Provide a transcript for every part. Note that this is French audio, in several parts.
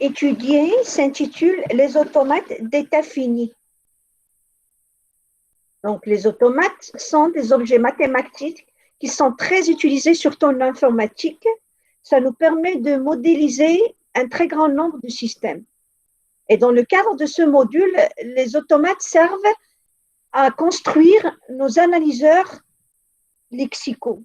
étudier s'intitule Les automates d'état fini. Donc, les automates sont des objets mathématiques qui sont très utilisés surtout en informatique. Ça nous permet de modéliser un très grand nombre de systèmes. Et dans le cadre de ce module, les automates servent à construire nos analyseurs lexicaux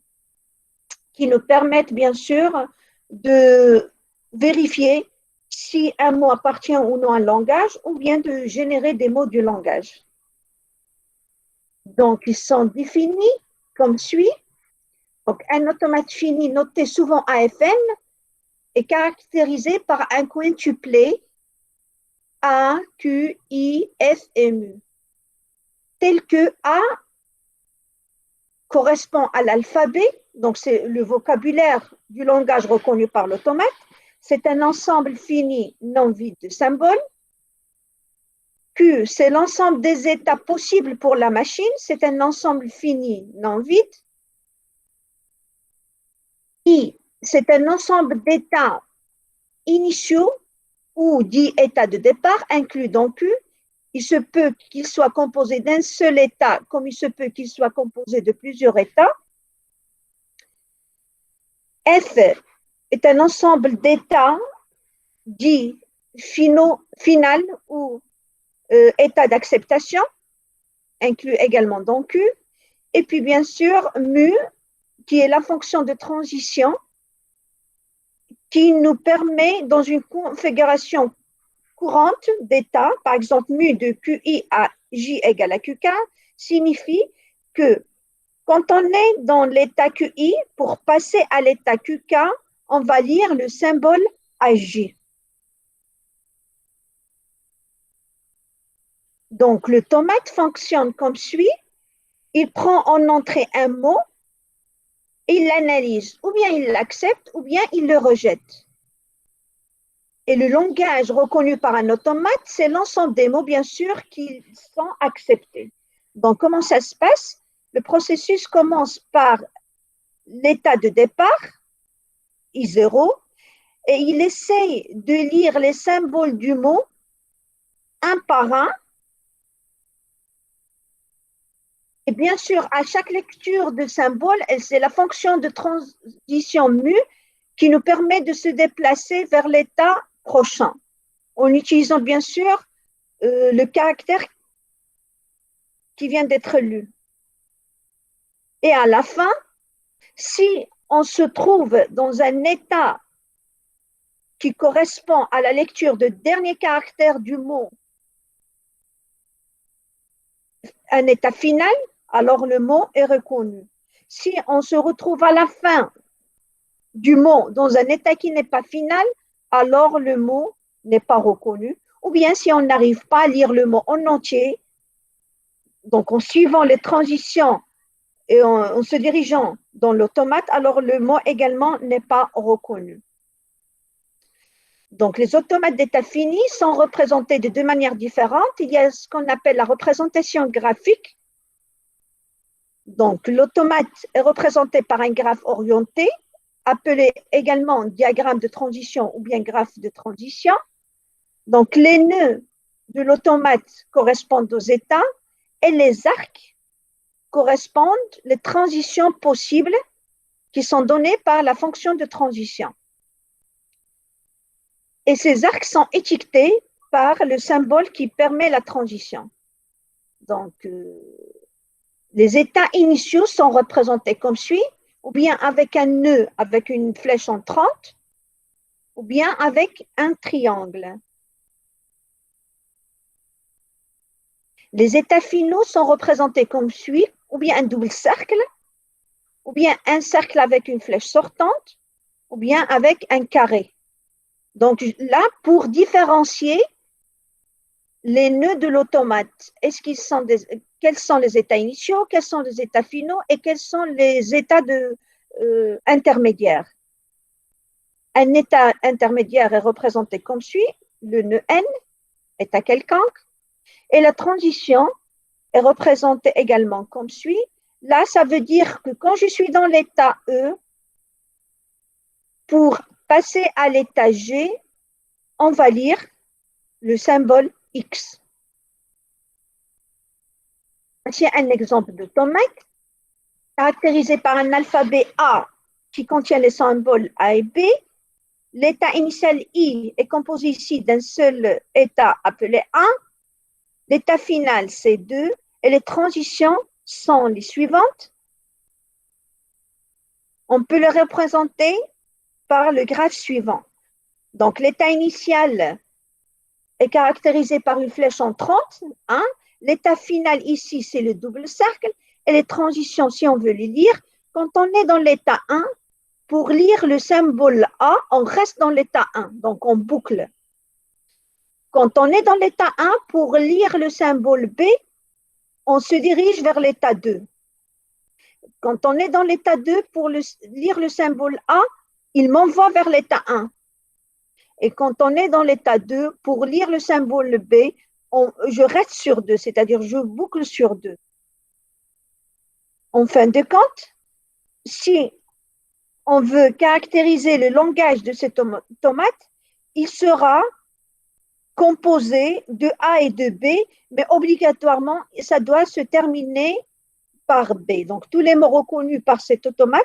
qui nous permettent bien sûr de vérifier si un mot appartient ou non à un langage ou bien de générer des mots du langage. Donc, ils sont définis comme suit. Donc, un automate fini noté souvent AFN est caractérisé par un quintuplet A, Q, I, F, M, U, tel que A correspond à l'alphabet, donc c'est le vocabulaire du langage reconnu par l'automate. C'est un ensemble fini non vide de symboles. Q, c'est l'ensemble des états possibles pour la machine, c'est un ensemble fini non vide. I, c'est un ensemble d'états initiaux ou dit état de départ inclus dans Q. Il se peut qu'il soit composé d'un seul état, comme il se peut qu'il soit composé de plusieurs états. F est un ensemble d'états dits final ou état d'acceptation, inclus également dans Q. Et puis, bien sûr, mu, qui est la fonction de transition qui nous permet, dans une configuration courante d'état, par exemple, mu de QI à J égale à QK, signifie que quand on est dans l'état QI, pour passer à l'état QK, on va lire le symbole AJ. Donc, le tomate fonctionne comme suit. Il prend en entrée un mot, il l'analyse, ou bien il l'accepte, ou bien il le rejette. Et le langage reconnu par un automate, c'est l'ensemble des mots, bien sûr, qui sont acceptés. Donc, comment ça se passe? Le processus commence par l'état de départ, I0, et il essaye de lire les symboles du mot un par un. Et bien sûr, à chaque lecture de symbole, c'est la fonction de transition mu qui nous permet de se déplacer vers l'état prochain, en utilisant bien sûr le caractère qui vient d'être lu. Et à la fin, si on se trouve dans un état qui correspond à la lecture de dernier caractère du mot, un état final, alors le mot est reconnu. Si on se retrouve à la fin du mot dans un état qui n'est pas final, alors le mot n'est pas reconnu. Ou bien si on n'arrive pas à lire le mot en entier, donc en suivant les transitions et en se dirigeant dans l'automate, alors le mot également n'est pas reconnu. Donc, les automates d'état fini sont représentés de deux manières différentes. Il y a ce qu'on appelle la représentation graphique. Donc, l'automate est représenté par un graphe orienté, appelé également diagramme de transition ou bien graphe de transition. Donc, les nœuds de l'automate correspondent aux états et les arcs correspondent aux transitions possibles qui sont données par la fonction de transition. Et ces arcs sont étiquetés par le symbole qui permet la transition. Donc, les états initiaux sont représentés comme suit, ou bien avec un nœud avec une flèche entrante, ou bien avec un triangle. Les états finaux sont représentés comme suit, ou bien un double cercle, ou bien un cercle avec une flèche sortante, ou bien avec un carré. Donc là, pour différencier les nœuds de l'automate, quels sont les états initiaux, quels sont les états finaux et quels sont les états intermédiaires. Un état intermédiaire est représenté comme suit, le nœud N, état quelconque, et la transition est représentée également comme suit. Là, ça veut dire que quand je suis dans l'état E, pour passer à l'état G, on va lire le symbole X. Voici un exemple de tomate caractérisé par un alphabet A qui contient les symboles A et B. L'état initial I est composé ici d'un seul état appelé 1. L'état final, c'est 2. Et les transitions sont les suivantes. On peut le représenter par le graphe suivant. Donc, l'état initial est caractérisé par une flèche en 30. Hein. L'état final ici, c'est le double cercle. Et les transitions, si on veut les lire, quand on est dans l'état 1, pour lire le symbole A, on reste dans l'état 1, donc on boucle. Quand on est dans l'état 1, pour lire le symbole B, on se dirige vers l'état 2. Quand on est dans l'état 2, pour lire le symbole A, il m'envoie vers l'état 1. Et quand on est dans l'état 2, pour lire le symbole B, je reste sur 2, c'est-à-dire je boucle sur 2. En fin de compte, si on veut caractériser le langage de cette automate, il sera composé de A et de B, mais obligatoirement, ça doit se terminer par B. Donc, tous les mots reconnus par cet automate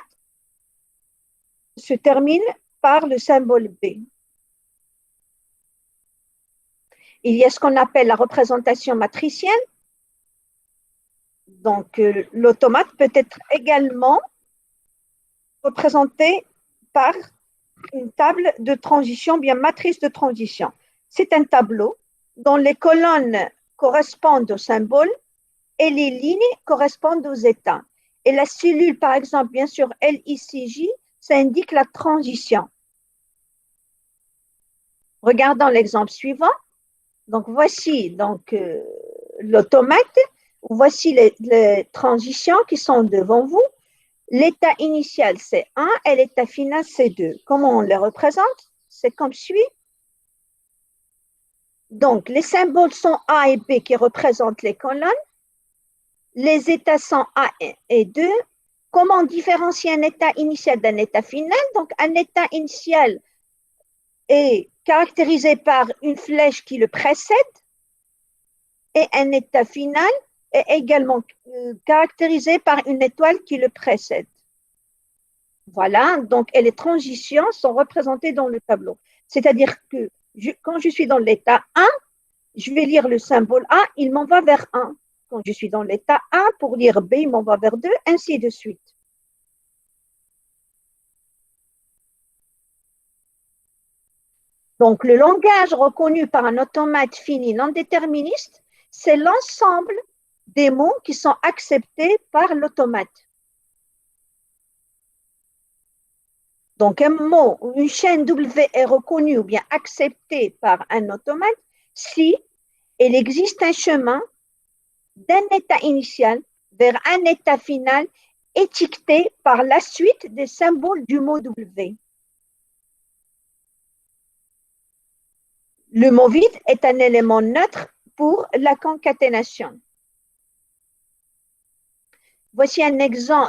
se terminent par le symbole B. Il y a ce qu'on appelle la représentation matricielle. Donc, l'automate peut être également représenté par une table de transition, bien matrice de transition. C'est un tableau dont les colonnes correspondent aux symboles et les lignes correspondent aux états. Et la cellule, par exemple, bien sûr, LICJ, ça indique la transition. Regardons l'exemple suivant. Donc, voici l'automate. Voici les transitions qui sont devant vous. L'état initial, c'est 1 et l'état final, c'est 2. Comment on les représente? C'est comme suit. Donc, les symboles sont A et B qui représentent les colonnes. Les états sont A et 2. Comment différencier un état initial d'un état final? Donc, un état initial est caractérisé par une flèche qui le précède et un état final est également caractérisé par une étoile qui le précède. Voilà, donc et les transitions sont représentées dans le tableau. C'est-à-dire que quand je suis dans l'état 1, je vais lire le symbole A, il m'envoie vers 1. Quand je suis dans l'état 1, pour lire B, il m'envoie vers 2, ainsi de suite. Donc, le langage reconnu par un automate fini non déterministe, c'est l'ensemble des mots qui sont acceptés par l'automate. Donc, un mot ou une chaîne W est reconnue ou bien acceptée par un automate si il existe un chemin d'un état initial vers un état final étiqueté par la suite des symboles du mot W. Le mot vide est un élément neutre pour la concaténation. Voici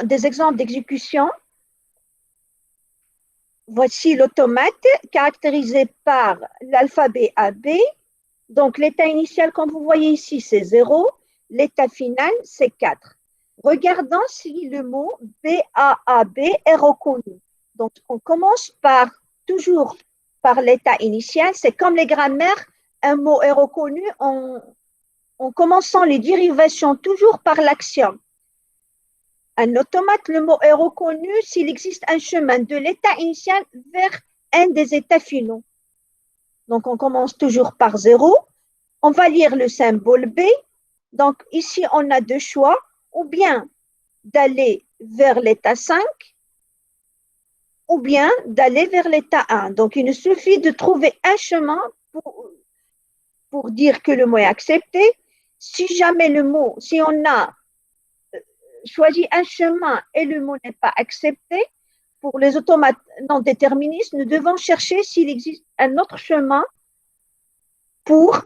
des exemples d'exécution. Voici l'automate caractérisé par l'alphabet AB. Donc, l'état initial, comme vous voyez ici, c'est 0. L'état final, c'est 4. Regardons si le mot BAAB est reconnu. Donc, on commence toujours par l'état initial. C'est comme les grammaires, un mot est reconnu en commençant les dérivations toujours par l'axiome. Un automate, le mot est reconnu s'il existe un chemin de l'état initial vers un des états finaux. Donc, on commence toujours par 0. On va lire le symbole B. Donc, ici, on a deux choix, ou bien d'aller vers l'état 5, ou bien d'aller vers l'état 1. Donc, il nous suffit de trouver un chemin pour dire que le mot est accepté. Si jamais si on a choisi un chemin et le mot n'est pas accepté, pour les automates non déterministes, nous devons chercher s'il existe un autre chemin pour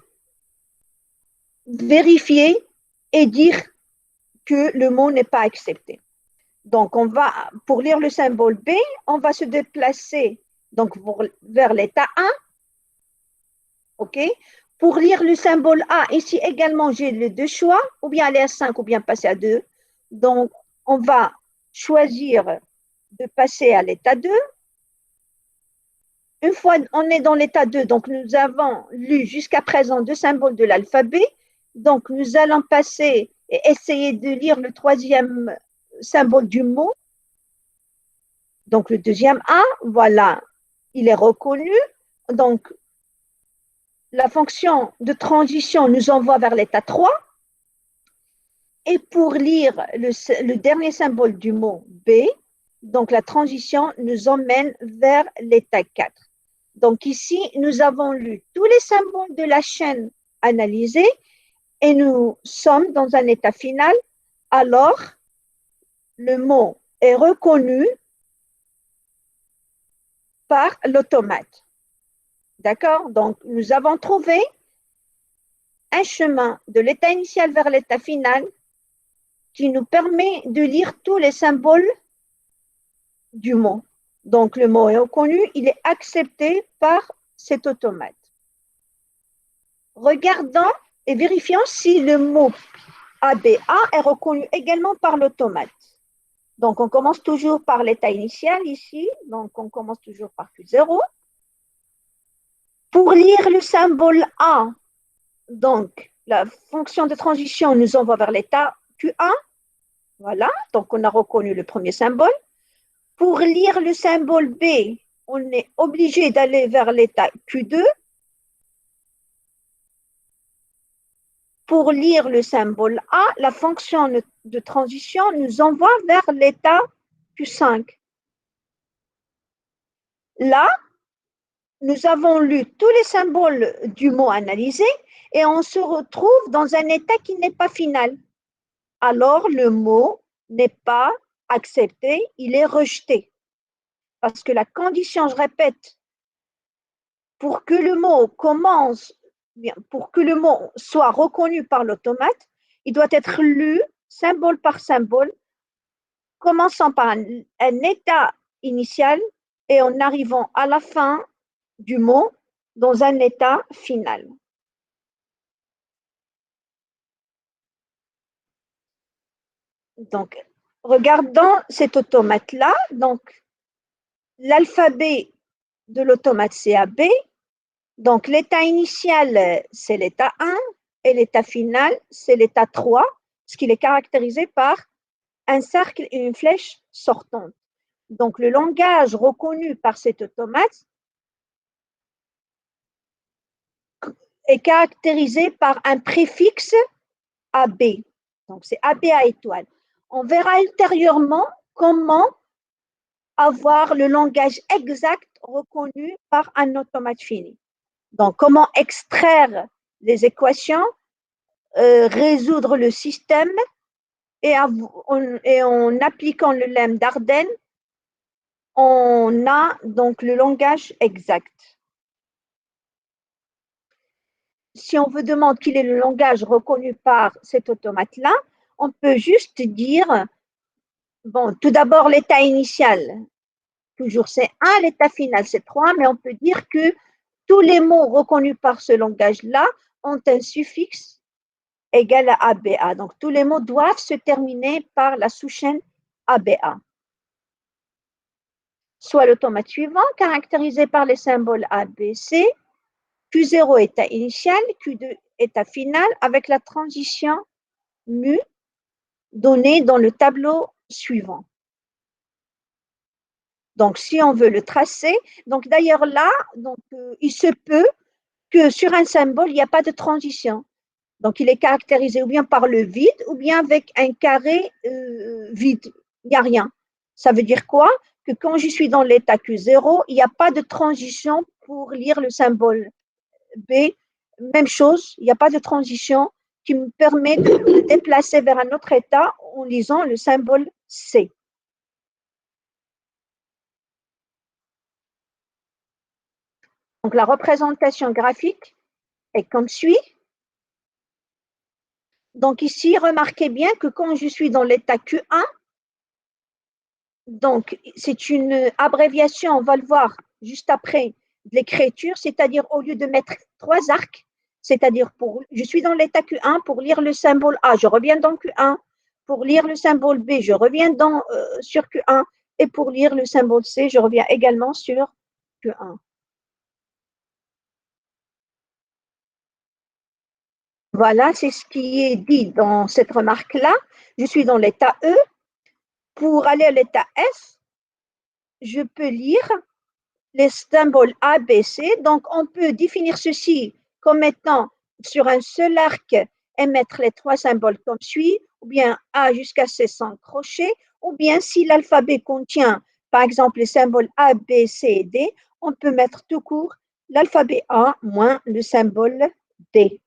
vérifier et dire que le mot n'est pas accepté. Donc, pour lire le symbole B, on va se déplacer donc vers l'état 1. OK? Pour lire le symbole A, ici également, j'ai les deux choix, ou bien aller à 5 ou bien passer à 2. Donc, on va choisir de passer à l'état 2. Une fois on est dans l'état 2, donc nous avons lu jusqu'à présent deux symboles de l'alphabet. Donc, nous allons passer et essayer de lire le troisième symbole du mot. Donc, le deuxième A, voilà, il est reconnu. Donc, la fonction de transition nous envoie vers l'état 3. Et pour lire le dernier symbole du mot B, donc la transition nous emmène vers l'état 4. Donc ici, nous avons lu tous les symboles de la chaîne analysée et nous sommes dans un état final. Alors, le mot est reconnu par l'automate. D'accord? Donc, nous avons trouvé un chemin de l'état initial vers l'état final qui nous permet de lire tous les symboles du mot. Donc, le mot est reconnu, il est accepté par cet automate. Regardons et vérifions si le mot ABA est reconnu également par l'automate. Donc, on commence toujours par l'état initial ici. Donc, on commence toujours par Q0. Pour lire le symbole A, donc, la fonction de transition nous envoie vers l'état Q1. Voilà, donc on a reconnu le premier symbole. Pour lire le symbole B, on est obligé d'aller vers l'état Q2. Pour lire le symbole A, la fonction de transition nous envoie vers l'état Q5. Là, nous avons lu tous les symboles du mot analysé et on se retrouve dans un état qui n'est pas final. Alors, le mot n'est pas accepté, il est rejeté. Parce que la condition, je répète, pour que le mot commence, pour que le mot soit reconnu par l'automate, il doit être lu symbole par symbole, commençant par un état initial et en arrivant à la fin du mot dans un état final. Donc, regardons cet automate-là. Donc, l'alphabet de l'automate, c'est AB. Donc, l'état initial, c'est l'état 1 et l'état final, c'est l'état 3, ce qui est caractérisé par un cercle et une flèche sortante. Donc, le langage reconnu par cet automate est caractérisé par un préfixe AB. Donc, c'est ABA étoile. On verra ultérieurement comment avoir le langage exact reconnu par un automate fini. Donc, comment extraire les équations, résoudre le système et en appliquant le lemme d'Arden, on a donc le langage exact. Si on vous demande quel est le langage reconnu par cet automate-là, on peut juste dire, bon, tout d'abord l'état initial, toujours c'est 1, l'état final c'est 3, mais on peut dire que tous les mots reconnus par ce langage-là ont un suffixe égal à ABA. Donc, tous les mots doivent se terminer par la sous-chaîne ABA. Soit l'automate suivant, caractérisé par les symboles ABC, Q0 état initial, Q2 état final, avec la transition mu donnée dans le tableau suivant. Donc, si on veut le tracer, donc d'ailleurs là, donc, il se peut que sur un symbole, il n'y a pas de transition. Donc, il est caractérisé ou bien par le vide ou bien avec un carré vide. Il n'y a rien. Ça veut dire quoi? Que quand je suis dans l'état Q0, il n'y a pas de transition pour lire le symbole B. Même chose, il n'y a pas de transition qui me permet de me déplacer vers un autre état en lisant le symbole C. Donc, la représentation graphique est comme suit. Donc, ici, remarquez bien que quand je suis dans l'état Q1, donc c'est une abréviation, on va le voir juste après, de l'écriture, c'est-à-dire au lieu de mettre 3 arcs, c'est-à-dire je suis dans l'état Q1 pour lire le symbole A, je reviens dans Q1, pour lire le symbole B, je reviens sur Q1, et pour lire le symbole C, je reviens également sur Q1. Voilà, c'est ce qui est dit dans cette remarque-là. Je suis dans l'état E. Pour aller à l'état S, je peux lire les symboles A, B, C. Donc, on peut définir ceci comme étant sur un seul arc et mettre les 3 symboles comme suit, ou bien A jusqu'à C sans crochet, ou bien si l'alphabet contient, par exemple, les symboles A, B, C et D, on peut mettre tout court l'alphabet A moins le symbole D.